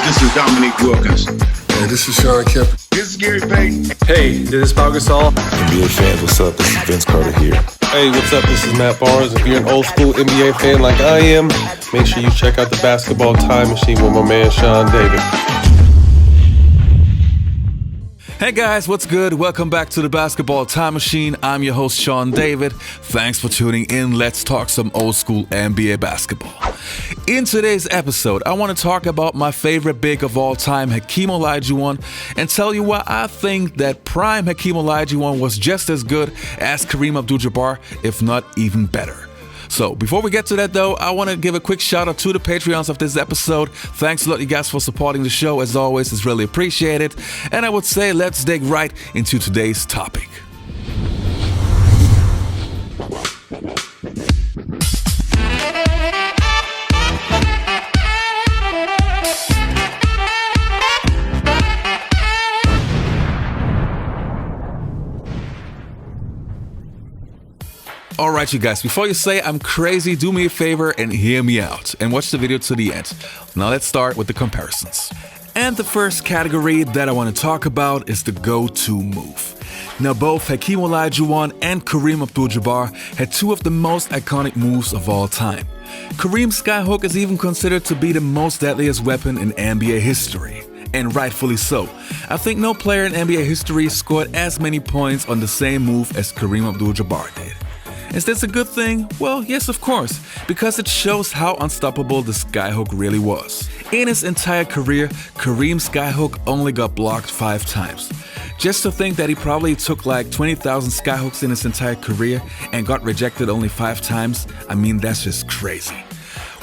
This is Dominique Wilkins. Hey, this is Sean Kemp. This is Gary Payton. Hey, this is Pau Gasol. NBA fans, what's up? This is Vince Carter here. Hey, what's up? This is Matt Barnes. If you're an old school NBA fan like I am, make sure you check out the Basketball Time Machine with my man Sean David. Hey guys, what's good? Welcome back to the Basketball Time Machine. I'm your host, Sean David. Thanks for tuning in. Let's talk some old school NBA basketball. In today's episode, I want to talk about my favorite big of all time, Hakeem Olajuwon, and tell you why I think that prime Hakeem Olajuwon was just as good as Kareem Abdul Jabbar, if not even better. So before we get to that though, I want to give a quick shout out to the Patreons of this episode. Thanks a lot you guys for supporting the show. As always, it's really appreciated. And I would say let's dig right into today's topic. Alright you guys, before you say I'm crazy, do me a favor and hear me out and watch the video to the end. Now let's start with the comparisons. And the first category that I want to talk about is the Goto Move. Now both Hakeem Olajuwon and Kareem Abdul Jabbar had two of the most iconic moves of all time. Kareem's skyhook is even considered to be the most deadliest weapon in NBA history. And rightfully so. I think no player in NBA history scored as many points on the same move as Kareem Abdul Jabbar did. Is this a good thing? Well, yes, of course, because it shows how unstoppable the skyhook really was. In his entire career, Kareem's skyhook only got blocked 5 times. Just to think that he probably took like 20,000 skyhooks in his entire career and got rejected only 5 times, I mean, that's just crazy.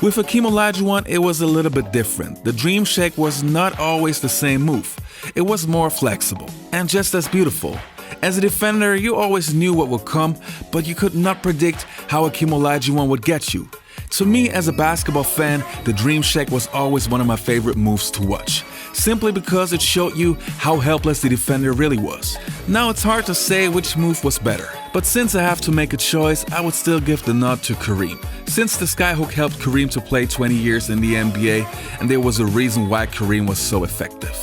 With Hakeem Olajuwon, it was a little bit different. The Dream Shake was not always the same move. It was more flexible and just as beautiful. As a defender, you always knew what would come, but you could not predict how Hakeem Olajuwon would get you. To me, as a basketball fan, the Dream Shake was always one of my favorite moves to watch, simply because it showed you how helpless the defender really was. Now it's hard to say which move was better, but since I have to make a choice, I would still give the nod to Kareem, since the skyhook helped Kareem to play 20 years in the NBA, and there was a reason why Kareem was so effective.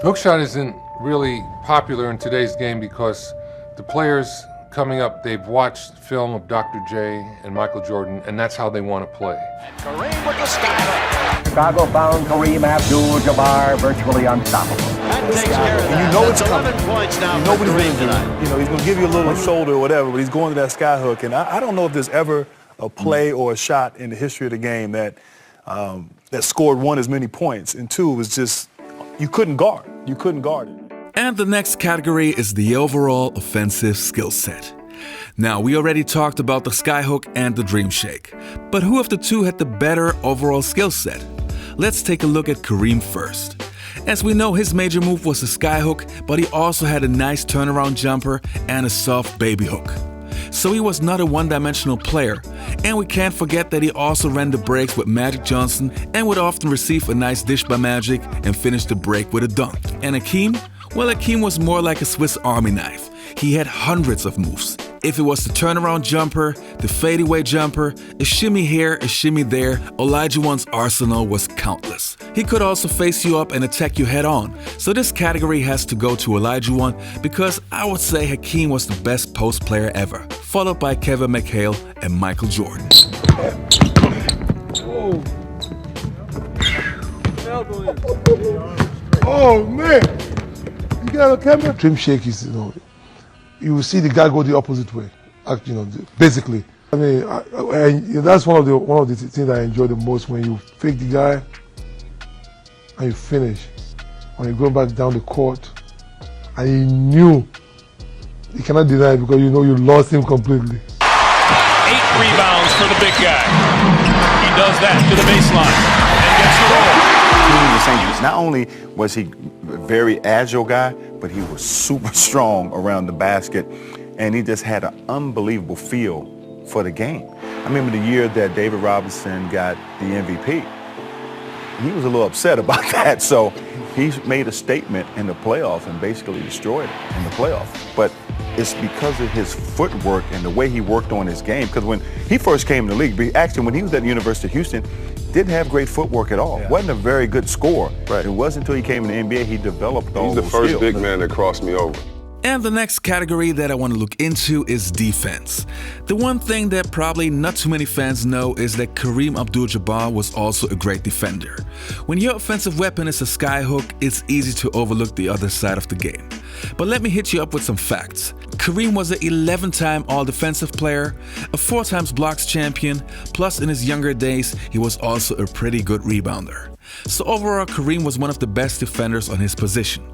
Hook shot isn't really popular in today's game because the players coming up, they've watched film of Dr. J and Michael Jordan, and that's how they want to play. Kareem with the skyhook. Chicago found Kareem Abdul Jabbar virtually unstoppable. That takes care of that. And you know it's coming. 11 points now. You know what he's going to do. You know, he's going to give you a little shoulder or whatever, but he's going to that skyhook. And I don't know if there's ever a play or a shot in the history of the game that that scored 1 as many points, and 2 was just, you couldn't guard. You couldn't guard it. And the next category is the overall offensive skill set. Now, we already talked about the skyhook and the Dream Shake, but who of the two had the better overall skill set? Let's take a look at Kareem first. As we know, his major move was the skyhook, but he also had a nice turnaround jumper and a soft baby hook. So he was not a one-dimensional player, and we can't forget that he also ran the breaks with Magic Johnson and would often receive a nice dish by Magic and finish the break with a dunk. And Hakeem? Well, Hakeem was more like a Swiss Army knife. He had hundreds of moves. If it was the turnaround jumper, the fadeaway jumper, a shimmy here, a shimmy there, Olajuwon's arsenal was countless. He could also face you up and attack you head on. So this category has to go to Olajuwon because I would say Hakeem was the best post player ever, followed by Kevin McHale and Michael Jordan. Oh man! You got a camera? Dream Shake is, you will see the guy go the opposite way. Basically. I mean, that's one of the things I enjoy the most, when you fake the guy and you finish. When you go back down the court and you knew, you cannot deny it because you know you lost him completely. 8 rebounds for the big guy. He does that to the baseline and gets the roll. Not only was he a very agile guy, but he was super strong around the basket, and he just had an unbelievable feel for the game. I remember the year that David Robinson got the MVP. He was a little upset about that, so he made a statement in the playoff and basically destroyed it in the playoff. But it's because of his footwork and the way he worked on his game. Because when he first came in the league, actually when he was at the University of Houston, didn't have great footwork at all. Wasn't a very good scorer. It wasn't until he came in the NBA he developed all those He's the first skills. big man that crossed me over. And the next category that I want to look into is defense. The one thing that probably not too many fans know is that Kareem Abdul Jabbar was also a great defender. When your offensive weapon is a skyhook, it's easy to overlook the other side of the game. But let me hit you up with some facts. Kareem was an 11-time All-Defensive player, a 4-time blocks champion, plus in his younger days, he was also a pretty good rebounder. So overall, Kareem was one of the best defenders on his position.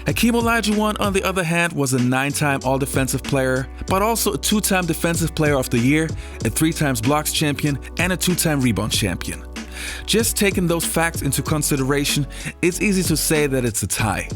Hakeem Olajuwon, on the other hand, was a 9-time All-Defensive player, but also a 2-time Defensive Player of the Year, a 3-time blocks champion, and a 2-time rebound champion. Just taking those facts into consideration, it's easy to say that it's a tie.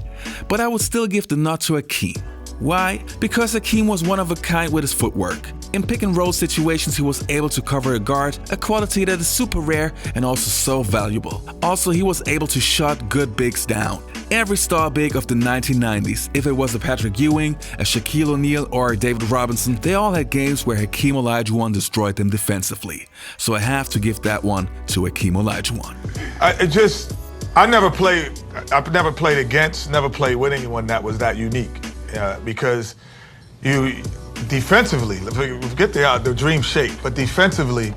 But I would still give the nod to Hakeem. Why? Because Hakeem was one of a kind with his footwork. In pick-and-roll situations, he was able to cover a guard, a quality that is super rare and also so valuable. Also, he was able to shut good bigs down. Every star big of the 1990s, if it was a Patrick Ewing, a Shaquille O'Neal, or a David Robinson, they all had games where Hakeem Olajuwon destroyed them defensively. So I have to give that one to Hakeem Olajuwon. I never played against, never played with anyone that was that unique. Because you defensively, forget the dream shape, but defensively,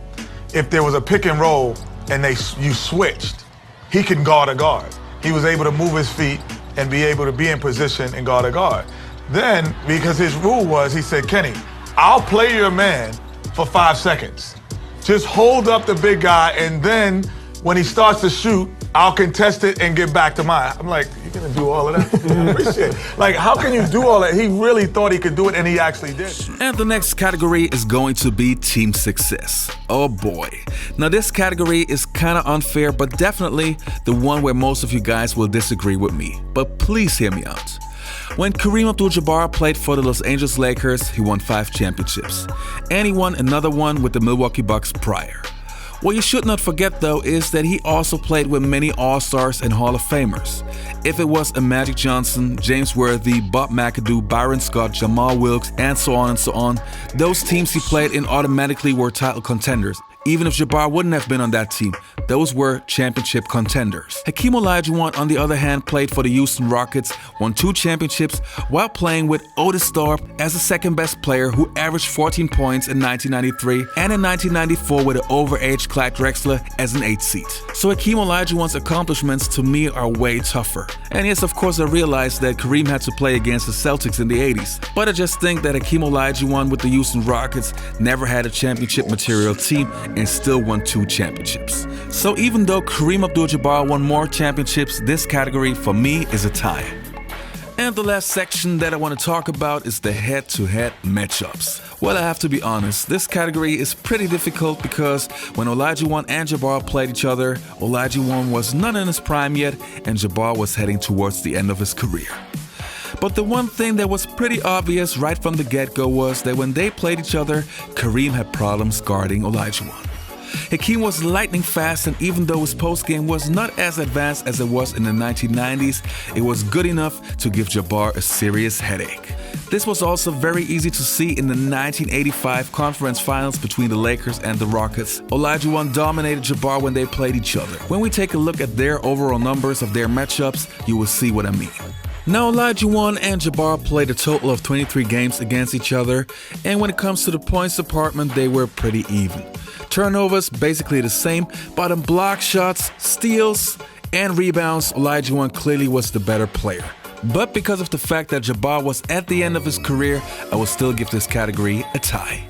if there was a pick and roll and you switched, he can guard a guard. He was able to move his feet and be able to be in position and guard a guard. Then, because his rule was, he said, Kenny, I'll play your man for 5 seconds. Just hold up the big guy, and then when he starts to shoot, I'll contest it and get back to mine. I'm like, you're gonna do all of that? I appreciate it. Like, how can you do all that? He really thought he could do it, and he actually did. And the next category is going to be team success. Oh boy. Now this category is kind of unfair, but definitely the one where most of you guys will disagree with me. But please hear me out. When Kareem Abdul Jabbar played for the Los Angeles Lakers, he won 5 championships. And he won another one with the Milwaukee Bucks prior. What you should not forget though is that he also played with many All-Stars and Hall of Famers. If it was a Magic Johnson, James Worthy, Bob McAdoo, Byron Scott, Jamal Wilkes, and so on, those teams he played in automatically were title contenders. Even if Jabbar wouldn't have been on that team, those were championship contenders. Hakeem Olajuwon, on the other hand, played for the Houston Rockets, won 2 championships while playing with Otis Thorpe as the second best player who averaged 14 points in 1993 and in 1994 with an overage Clyde Drexler as an 8th seed. So Hakeem Olajuwon's accomplishments to me are way tougher. And yes, of course I realize that Kareem had to play against the Celtics in the 80s, but I just think that Hakeem Olajuwon with the Houston Rockets never had a championship material team and still won 2 championships. So even though Kareem Abdul Jabbar won more championships, this category for me is a tie. And the last section that I want to talk about is the head-to-head matchups. Well, I have to be honest, this category is pretty difficult because when Olajuwon and Jabbar played each other, Olajuwon was not in his prime yet and Jabbar was heading towards the end of his career. But the one thing that was pretty obvious right from the get-go was that when they played each other, Kareem had problems guarding Olajuwon. Hakeem was lightning fast, and even though his postgame was not as advanced as it was in the 1990s, it was good enough to give Jabbar a serious headache. This was also very easy to see in the 1985 conference finals between the Lakers and the Rockets. Olajuwon dominated Jabbar when they played each other. When we take a look at their overall numbers of their matchups, you will see what I mean. Now, Olajuwon and Jabbar played a total of 23 games against each other, and when it comes to the points department, they were pretty even. Turnovers basically the same, but in block shots, steals, and rebounds, Olajuwon clearly was the better player. But because of the fact that Jabbar was at the end of his career, I will still give this category a tie.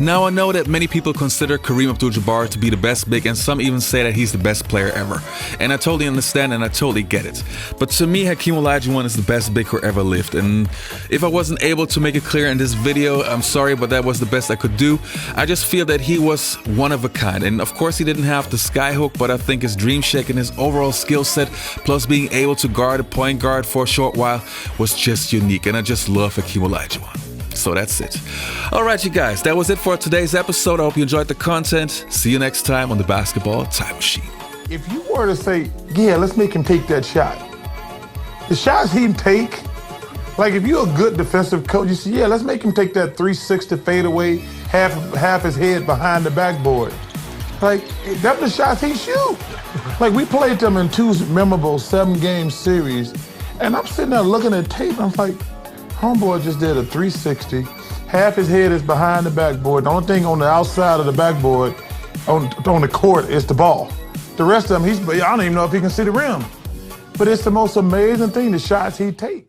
Now I know that many people consider Kareem Abdul Jabbar to be the best big, and some even say that he's the best player ever. And I totally understand and I totally get it. But to me, Hakeem Olajuwon is the best big who ever lived. And if I wasn't able to make it clear in this video, I'm sorry, but that was the best I could do. I just feel that he was one of a kind. And of course he didn't have the skyhook, but I think his dream shake and his overall skill set, plus being able to guard a point guard for a short while, was just unique. And I just love Hakeem Olajuwon. So that's it. Alright you guys, that was it for today's episode. I hope you enjoyed the content. See you next time on the Basketball Time Machine. If you were to say, yeah, let's make him take that shot, the shots he'd take Like, if you're a good defensive coach, you say, yeah, let's make him take that 360 fadeaway, half his head behind the backboard. Like, that's the shots he shoot. Like, we played them in 2 memorable 7-game series, and I'm sitting there looking at tape, and I'm like, homeboy just did a 360. Half his head is behind the backboard. The only thing on the outside of the backboard on the court is the ball. The rest of them, I don't even know if he can see the rim. But it's the most amazing thing, the shots he takes.